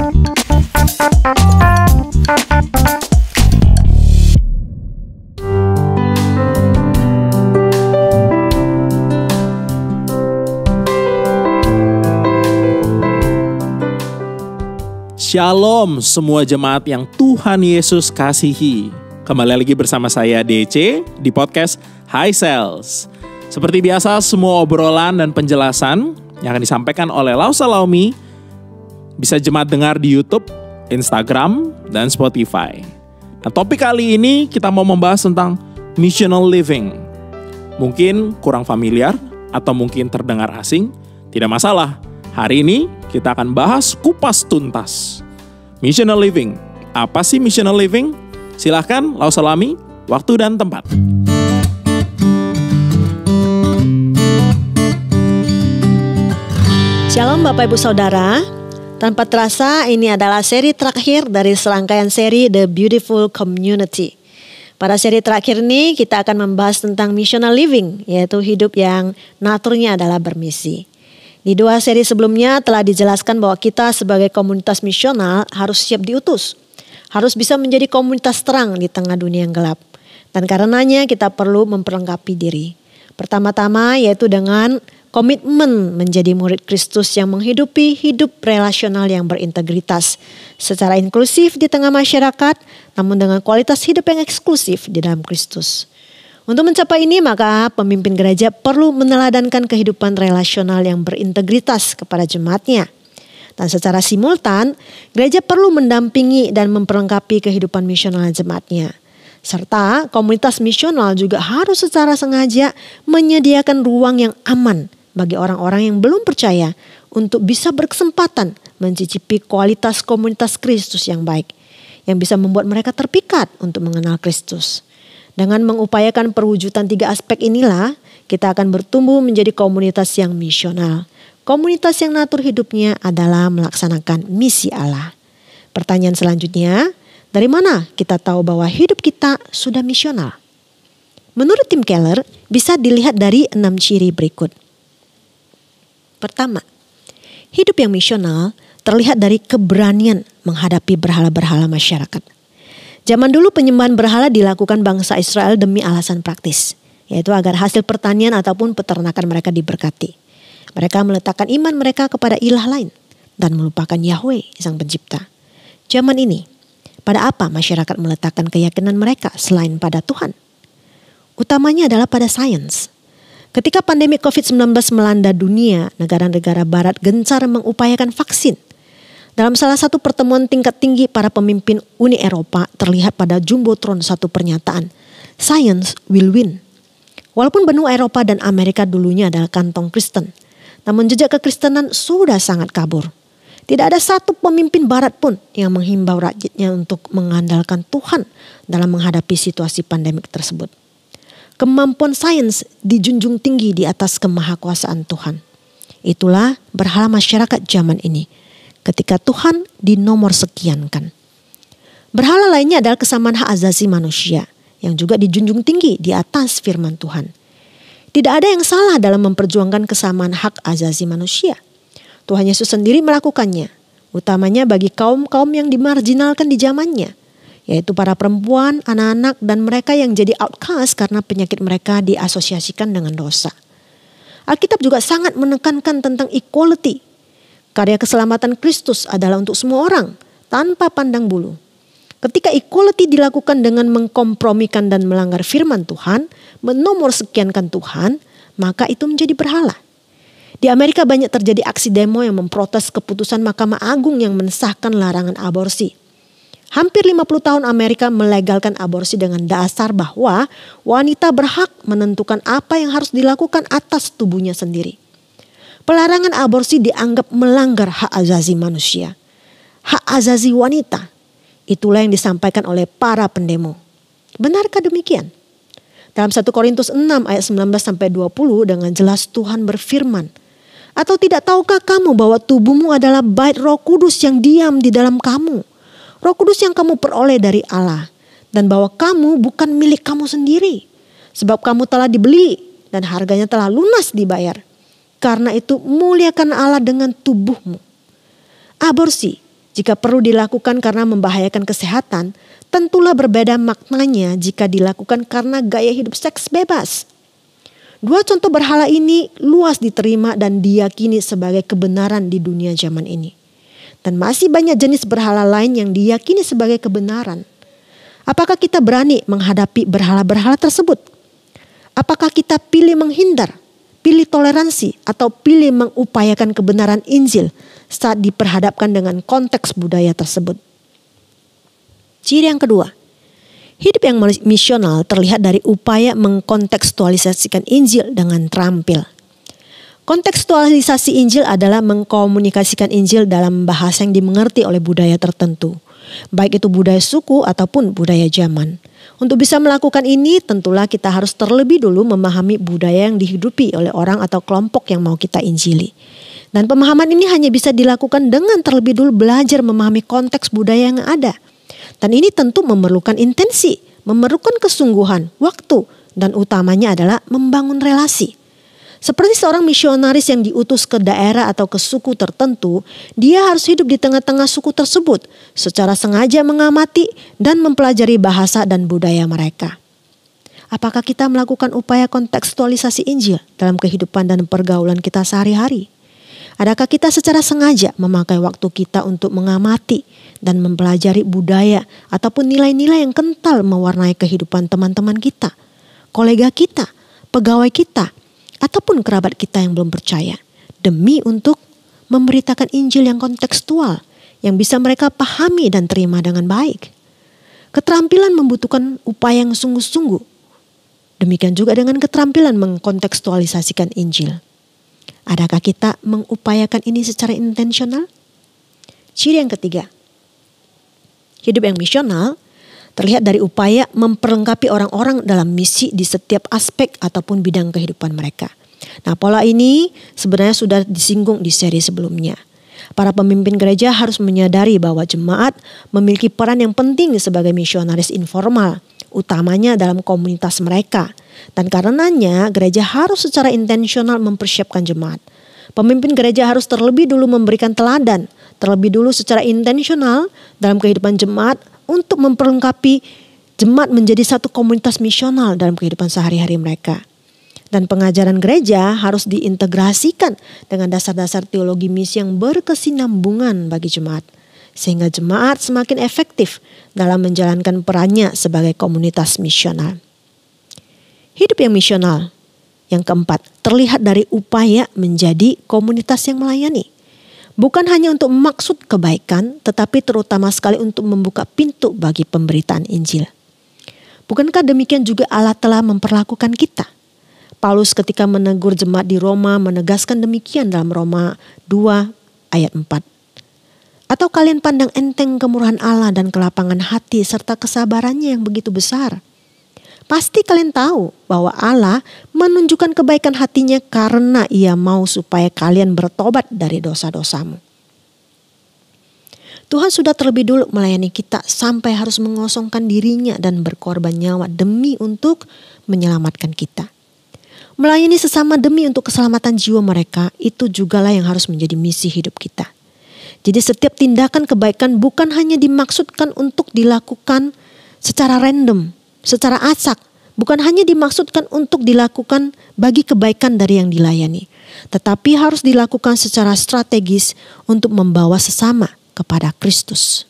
Shalom semua jemaat yang Tuhan Yesus kasihi. Kembali lagi bersama saya DC di podcast Hi Sales. Seperti biasa semua obrolan dan penjelasan yang akan disampaikan oleh Lau Salaumi bisa jemaat dengar di YouTube, Instagram, dan Spotify. Nah, topik kali ini kita mau membahas tentang missional living. Mungkin kurang familiar atau mungkin terdengar asing, tidak masalah. Hari ini kita akan bahas kupas tuntas. Missional living. Apa sih missional living? Silahkan Lau Salami, waktu dan tempat. Shalom Bapak Ibu Saudara. Tanpa terasa ini adalah seri terakhir dari serangkaian seri The Beautiful Community. Pada seri terakhir ini kita akan membahas tentang missional living, yaitu hidup yang naturnya adalah bermisi. Di 2 seri sebelumnya telah dijelaskan bahwa kita sebagai komunitas misional harus siap diutus. Harus bisa menjadi komunitas terang di tengah dunia yang gelap. Dan karenanya kita perlu memperlengkapi diri. Pertama-tama yaitu dengan komitmen menjadi murid Kristus yang menghidupi hidup relasional yang berintegritas. Secara inklusif di tengah masyarakat, namun dengan kualitas hidup yang eksklusif di dalam Kristus. Untuk mencapai ini maka pemimpin gereja perlu meneladankan kehidupan relasional yang berintegritas kepada jemaatnya. Dan secara simultan, gereja perlu mendampingi dan memperlengkapi kehidupan misional jemaatnya. Serta komunitas misional juga harus secara sengaja menyediakan ruang yang aman bagi orang-orang yang belum percaya untuk bisa berkesempatan mencicipi kualitas komunitas Kristus yang baik, yang bisa membuat mereka terpikat untuk mengenal Kristus. Dengan mengupayakan perwujudan 3 aspek inilah, kita akan bertumbuh menjadi komunitas yang misional. Komunitas yang natur hidupnya adalah melaksanakan misi Allah. Pertanyaan selanjutnya, dari mana kita tahu bahwa hidup kita sudah misional? Menurut Tim Keller, bisa dilihat dari 6 ciri berikut. Pertama, hidup yang misional terlihat dari keberanian menghadapi berhala-berhala masyarakat. Zaman dulu penyembahan berhala dilakukan bangsa Israel demi alasan praktis, yaitu agar hasil pertanian ataupun peternakan mereka diberkati. Mereka meletakkan iman mereka kepada ilah lain dan melupakan Yahweh Sang Pencipta. Zaman ini, pada apa masyarakat meletakkan keyakinan mereka selain pada Tuhan? Utamanya adalah pada sains. Ketika pandemi COVID-19 melanda dunia, negara-negara barat gencar mengupayakan vaksin. Dalam salah satu pertemuan tingkat tinggi para pemimpin Uni Eropa terlihat pada Jumbotron satu pernyataan, "Science will win." Walaupun benua Eropa dan Amerika dulunya adalah kantong Kristen, namun jejak kekristenan sudah sangat kabur. Tidak ada satu pemimpin barat pun yang menghimbau rakyatnya untuk mengandalkan Tuhan dalam menghadapi situasi pandemik tersebut. Kemampuan sains dijunjung tinggi di atas kemahakuasaan Tuhan. Itulah berhala masyarakat zaman ini. Ketika Tuhan dinomor sekiankan. Berhala lainnya adalah kesamaan hak asasi manusia yang juga dijunjung tinggi di atas firman Tuhan. Tidak ada yang salah dalam memperjuangkan kesamaan hak asasi manusia. Tuhan Yesus sendiri melakukannya, utamanya bagi kaum-kaum yang dimarginalkan di zamannya, yaitu para perempuan, anak-anak, dan mereka yang jadi outcast karena penyakit mereka diasosiasikan dengan dosa. Alkitab juga sangat menekankan tentang equality. Karya keselamatan Kristus adalah untuk semua orang, tanpa pandang bulu. Ketika equality dilakukan dengan mengkompromikan dan melanggar firman Tuhan, menomor sekiankan Tuhan, maka itu menjadi berhala. Di Amerika banyak terjadi aksi demo yang memprotes keputusan Mahkamah Agung yang mensahkan larangan aborsi. Hampir 50 tahun Amerika melegalkan aborsi dengan dasar bahwa wanita berhak menentukan apa yang harus dilakukan atas tubuhnya sendiri. Pelarangan aborsi dianggap melanggar hak asasi manusia, hak asasi wanita. Itulah yang disampaikan oleh para pendemo. Benarkah demikian? Dalam 1 Korintus 6 ayat 19-20 dengan jelas Tuhan berfirman, "Atau tidak tahukah kamu bahwa tubuhmu adalah bait Roh Kudus yang diam di dalam kamu? Roh Kudus yang kamu peroleh dari Allah, dan bahwa kamu bukan milik kamu sendiri, sebab kamu telah dibeli dan harganya telah lunas dibayar. Karena itu muliakan Allah dengan tubuhmu." Aborsi jika perlu dilakukan karena membahayakan kesehatan, tentulah berbeda maknanya jika dilakukan karena gaya hidup seks bebas. Dua contoh berhala ini luas diterima dan diyakini sebagai kebenaran di dunia zaman ini. Dan masih banyak jenis berhala lain yang diyakini sebagai kebenaran. Apakah kita berani menghadapi berhala-berhala tersebut? Apakah kita pilih menghindar, pilih toleransi, atau pilih mengupayakan kebenaran Injil saat diperhadapkan dengan konteks budaya tersebut? Ciri yang kedua, hidup yang misional terlihat dari upaya mengkontekstualisasikan Injil dengan terampil. Kontekstualisasi Injil adalah mengkomunikasikan Injil dalam bahasa yang dimengerti oleh budaya tertentu, baik itu budaya suku ataupun budaya zaman. Untuk bisa melakukan ini, tentulah kita harus terlebih dulu memahami budaya yang dihidupi oleh orang atau kelompok yang mau kita injili. Dan pemahaman ini hanya bisa dilakukan dengan terlebih dulu belajar memahami konteks budaya yang ada. Dan ini tentu memerlukan intensi, memerlukan kesungguhan, waktu, dan utamanya adalah membangun relasi. Seperti seorang misionaris yang diutus ke daerah atau ke suku tertentu, dia harus hidup di tengah-tengah suku tersebut, secara sengaja mengamati dan mempelajari bahasa dan budaya mereka. Apakah kita melakukan upaya kontekstualisasi Injil dalam kehidupan dan pergaulan kita sehari-hari? Adakah kita secara sengaja memakai waktu kita untuk mengamati dan mempelajari budaya ataupun nilai-nilai yang kental mewarnai kehidupan teman-teman kita, kolega kita, pegawai kita, ataupun kerabat kita yang belum percaya, demi untuk memberitakan Injil yang kontekstual, yang bisa mereka pahami dan terima dengan baik? Keterampilan membutuhkan upaya yang sungguh-sungguh. Demikian juga dengan keterampilan mengkontekstualisasikan Injil. Adakah kita mengupayakan ini secara intensional? Ciri yang ketiga, hidup yang misional terlihat dari upaya memperlengkapi orang-orang dalam misi di setiap aspek ataupun bidang kehidupan mereka. Nah, pola ini sebenarnya sudah disinggung di seri sebelumnya. Para pemimpin gereja harus menyadari bahwa jemaat memiliki peran yang penting sebagai misionaris informal, utamanya dalam komunitas mereka. Dan karenanya gereja harus secara intensional mempersiapkan jemaat. Pemimpin gereja harus terlebih dulu memberikan teladan, terlebih dulu secara intensional dalam kehidupan jemaat untuk memperlengkapi jemaat menjadi satu komunitas misional dalam kehidupan sehari-hari mereka. Dan pengajaran gereja harus diintegrasikan dengan dasar-dasar teologi misi yang berkesinambungan bagi jemaat, sehingga jemaat semakin efektif dalam menjalankan perannya sebagai komunitas misional. Hidup yang misional yang keempat terlihat dari upaya menjadi komunitas yang melayani. Bukan hanya untuk maksud kebaikan, tetapi terutama sekali untuk membuka pintu bagi pemberitaan Injil. Bukankah demikian juga Allah telah memperlakukan kita? Paulus ketika menegur jemaat di Roma menegaskan demikian dalam Roma 2 ayat 4. Atau kalian pandang enteng kemurahan Allah dan kelapangan hati serta kesabarannya yang begitu besar? Pasti kalian tahu bahwa Allah menunjukkan kebaikan hatinya karena Ia mau supaya kalian bertobat dari dosa-dosamu. Tuhan sudah terlebih dulu melayani kita sampai harus mengosongkan dirinya dan berkorban nyawa demi untuk menyelamatkan kita. Melayani sesama demi untuk keselamatan jiwa mereka, itu jugalah yang harus menjadi misi hidup kita. Jadi setiap tindakan kebaikan bukan hanya dimaksudkan untuk dilakukan secara random, secara acak, bukan hanya dimaksudkan untuk dilakukan bagi kebaikan dari yang dilayani, tetapi harus dilakukan secara strategis untuk membawa sesama kepada Kristus.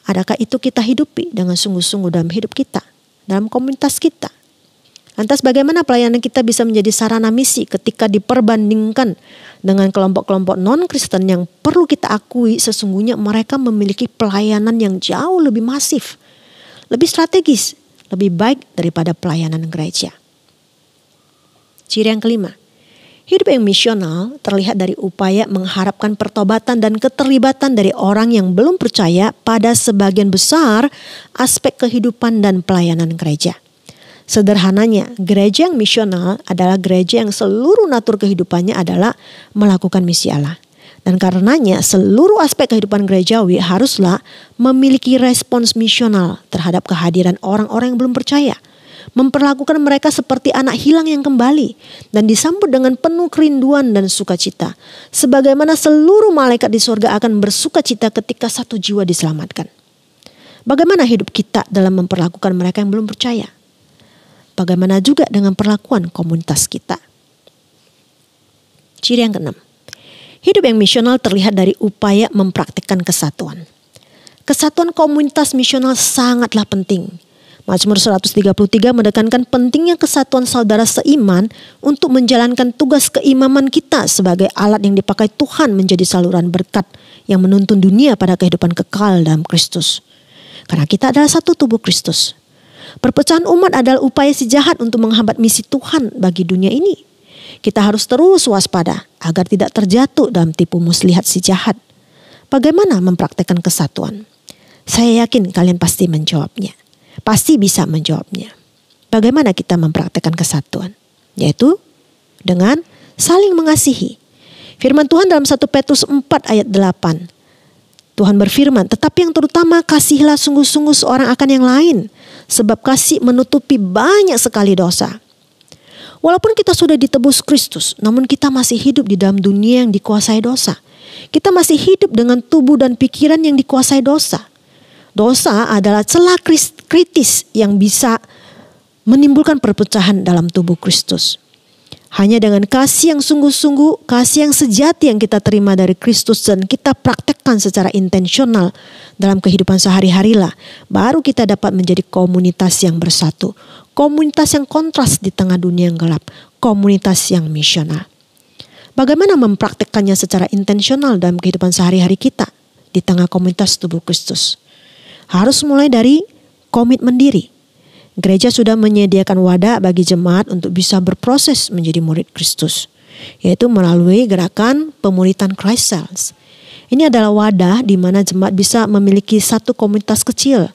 Adakah itu kita hidupi dengan sungguh-sungguh dalam hidup kita, dalam komunitas kita? Lantas bagaimana pelayanan kita bisa menjadi sarana misi ketika diperbandingkan dengan kelompok-kelompok non-Kristen yang perlu kita akui sesungguhnya mereka memiliki pelayanan yang jauh lebih masif, lebih strategis, lebih baik daripada pelayanan gereja. Ciri yang kelima, hidup yang misional terlihat dari upaya mengharapkan pertobatan dan keterlibatan dari orang yang belum percaya pada sebagian besar aspek kehidupan dan pelayanan gereja. Sederhananya, gereja yang misional adalah gereja yang seluruh natur kehidupannya adalah melakukan misi Allah. Dan karenanya seluruh aspek kehidupan gerejawi haruslah memiliki respons misional terhadap kehadiran orang-orang yang belum percaya. memperlakukan mereka seperti anak hilang yang kembali dan disambut dengan penuh kerinduan dan sukacita, sebagaimana seluruh malaikat di surga akan bersukacita ketika satu jiwa diselamatkan. Bagaimana hidup kita dalam memperlakukan mereka yang belum percaya? Bagaimana juga dengan perlakuan komunitas kita? Ciri yang keenam, hidup yang misional terlihat dari upaya mempraktikkan kesatuan. Kesatuan komunitas misional sangatlah penting. Mazmur 133 menekankan pentingnya kesatuan saudara seiman untuk menjalankan tugas keimaman kita sebagai alat yang dipakai Tuhan menjadi saluran berkat yang menuntun dunia pada kehidupan kekal dalam Kristus. Karena kita adalah satu tubuh Kristus. Perpecahan umat adalah upaya si jahat untuk menghambat misi Tuhan bagi dunia ini. Kita harus terus waspada agar tidak terjatuh dalam tipu muslihat si jahat. Bagaimana mempraktikkan kesatuan? Saya yakin kalian pasti menjawabnya. Pasti bisa menjawabnya. Bagaimana kita mempraktikkan kesatuan? Yaitu dengan saling mengasihi. Firman Tuhan dalam 1 Petrus 4 ayat 8. Tuhan berfirman, tetapi yang terutama kasihilah sungguh-sungguh seorang akan yang lain. Sebab kasih menutupi banyak sekali dosa. Walaupun kita sudah ditebus Kristus, namun kita masih hidup di dalam dunia yang dikuasai dosa. Kita masih hidup dengan tubuh dan pikiran yang dikuasai dosa. Dosa adalah celah kritis yang bisa menimbulkan perpecahan dalam tubuh Kristus. Hanya dengan kasih yang sungguh-sungguh, kasih yang sejati yang kita terima dari Kristus dan kita praktekkan secara intensional dalam kehidupan sehari-harilah, baru kita dapat menjadi komunitas yang bersatu. Komunitas yang kontras di tengah dunia yang gelap. Komunitas yang misional. Bagaimana mempraktekkannya secara intensional dalam kehidupan sehari-hari kita di tengah komunitas tubuh Kristus? Harus mulai dari komitmen diri. Gereja sudah menyediakan wadah bagi jemaat untuk bisa berproses menjadi murid Kristus, yaitu melalui gerakan pemuritan Christ Cells. Ini adalah wadah di mana jemaat bisa memiliki satu komunitas kecil,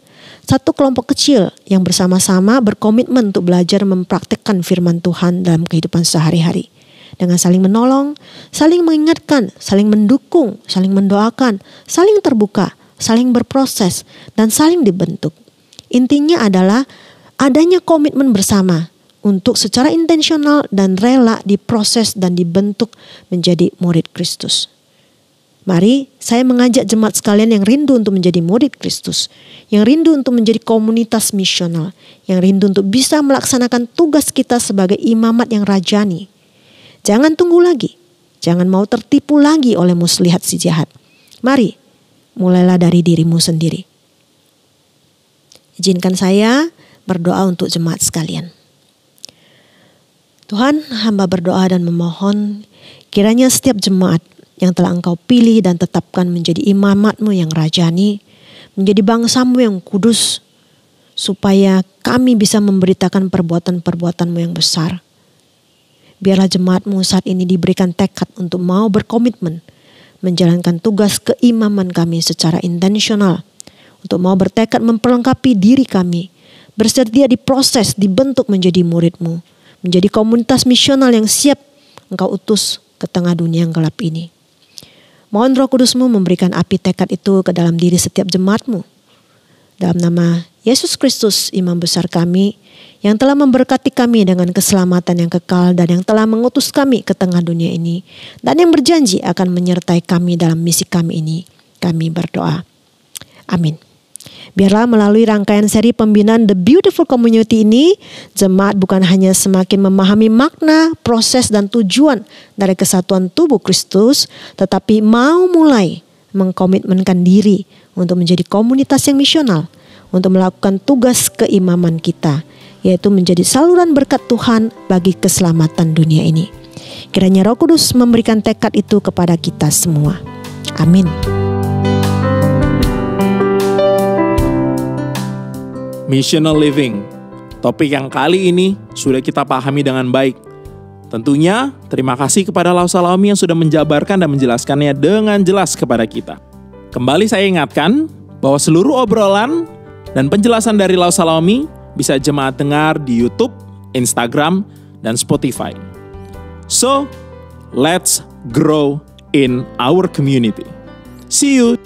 satu kelompok kecil yang bersama-sama berkomitmen untuk belajar mempraktikkan firman Tuhan dalam kehidupan sehari-hari. Dengan saling menolong, saling mengingatkan, saling mendukung, saling mendoakan, saling terbuka, saling berproses, dan saling dibentuk. Intinya adalah adanya komitmen bersama untuk secara intensional dan rela diproses dan dibentuk menjadi murid Kristus. Mari saya mengajak jemaat sekalian yang rindu untuk menjadi murid Kristus, yang rindu untuk menjadi komunitas misional, yang rindu untuk bisa melaksanakan tugas kita sebagai imamat yang rajani. Jangan tunggu lagi, jangan mau tertipu lagi oleh muslihat si jahat. Mari, mulailah dari dirimu sendiri. Izinkan saya berdoa untuk jemaat sekalian. Tuhan, hamba berdoa dan memohon kiranya setiap jemaat yang telah Engkau pilih dan tetapkan menjadi imamat-Mu yang rajani, menjadi bangsa-Mu yang kudus, supaya kami bisa memberitakan perbuatan-perbuatan-Mu yang besar. Biarlah jemaat-Mu saat ini diberikan tekad untuk mau berkomitmen menjalankan tugas keimaman kami secara intensional, untuk mau bertekad memperlengkapi diri kami, bersedia diproses, dibentuk menjadi murid-Mu, menjadi komunitas misional yang siap Engkau utus ke tengah dunia yang gelap ini. Mohon Roh Kudus-Mu memberikan api tekad itu ke dalam diri setiap jemaat-Mu. Dalam nama Yesus Kristus, Imam Besar kami, yang telah memberkati kami dengan keselamatan yang kekal dan yang telah mengutus kami ke tengah dunia ini, dan yang berjanji akan menyertai kami dalam misi kami ini, kami berdoa. Amin. Biarlah melalui rangkaian seri pembinaan The Beautiful Community ini, jemaat bukan hanya semakin memahami makna, proses, dan tujuan dari kesatuan tubuh Kristus, tetapi mau mulai mengkomitmenkan diri untuk menjadi komunitas yang misional, untuk melakukan tugas keimaman kita, yaitu menjadi saluran berkat Tuhan bagi keselamatan dunia ini. Kiranya Roh Kudus memberikan tekad itu kepada kita semua. Amin. Missional living, topik yang kali ini sudah kita pahami dengan baik. Tentunya terima kasih kepada Lau Salami yang sudah menjabarkan dan menjelaskannya dengan jelas kepada kita. Kembali saya ingatkan bahwa seluruh obrolan dan penjelasan dari Lau Salami bisa jemaat dengar di YouTube, Instagram, dan Spotify. So, let's grow in our community. See you!